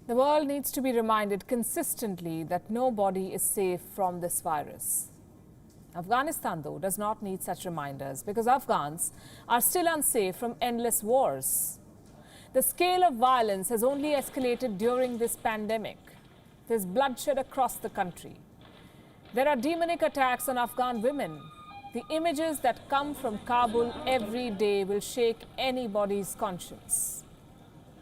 The world needs to be reminded consistently that nobody is safe from this virus. Afghanistan, though, does not need such reminders because Afghans are still unsafe from endless wars. The scale of violence has only escalated during this pandemic. There's bloodshed across the country. There are demonic attacks on Afghan women. The images that come from Kabul every day will shake anybody's conscience.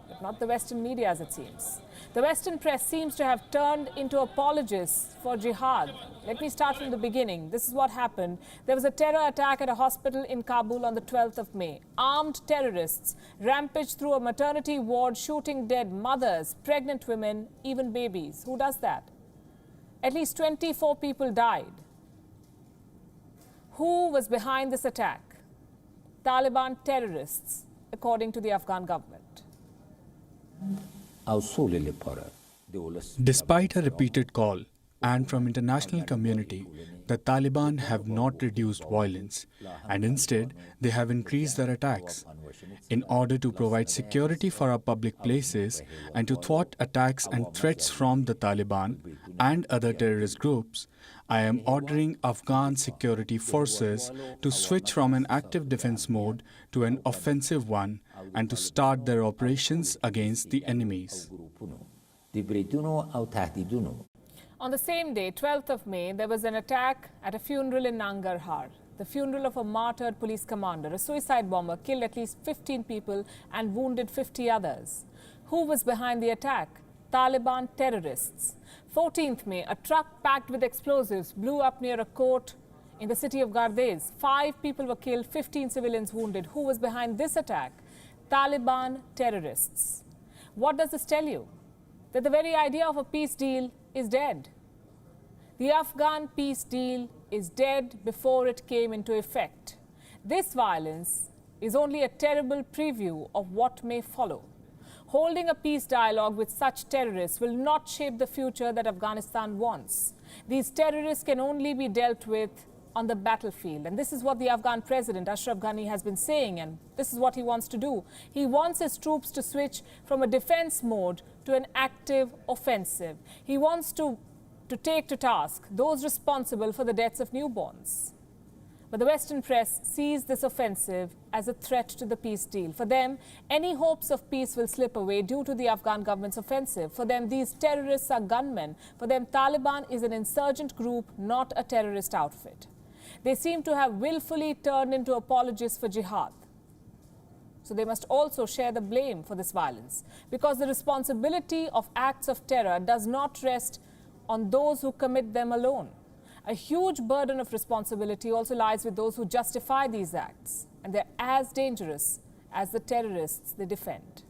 But not the Western media, as it seems. The Western press seems to have turned into apologists for jihad. Let me start from the beginning. This is what happened. There was a terror attack at a hospital in Kabul on the 12th of May. Armed terrorists rampaged through a maternity ward, shooting dead mothers, pregnant women, even babies. Who does that? At least 24 people died. Who was behind this attack? Taliban terrorists, according to the Afghan government. Despite a repeated call and from international community, the Taliban have not reduced violence and instead they have increased their attacks. In order to provide security for our public places and to thwart attacks and threats from the Taliban and other terrorist groups, I am ordering Afghan security forces to switch from an active defense mode to an offensive one and to start their operations against the enemies. On the same day, 12th of May, there was an attack at a funeral in Nangarhar. The funeral of a martyred police commander. A suicide bomber killed at least 15 people and wounded 50 others. Who was behind the attack? Taliban terrorists. 14th May, a truck packed with explosives blew up near a court in the city of Gardez. 5 people were killed, 15 civilians wounded. Who was behind this attack? Taliban terrorists. What does this tell you? That the very idea of a peace deal is dead. The Afghan peace deal is dead before it came into effect. This violence is only a terrible preview of what may follow. Holding a peace dialogue with such terrorists will not shape the future that Afghanistan wants. These terrorists can only be dealt with on the battlefield. And this is what the Afghan president, Ashraf Ghani, has been saying, and this is what he wants to do. He wants his troops to switch from a defense mode to an active offensive. He wants to take to task those responsible for the deaths of newborns. But the Western press sees this offensive as a threat to the peace deal. For them, any hopes of peace will slip away due to the Afghan government's offensive. For them, these terrorists are gunmen. For them, Taliban is an insurgent group, not a terrorist outfit. They seem to have willfully turned into apologists for jihad. So they must also share the blame for this violence, because the responsibility of acts of terror does not rest on those who commit them alone. A huge burden of responsibility also lies with those who justify these acts, and they're as dangerous as the terrorists they defend.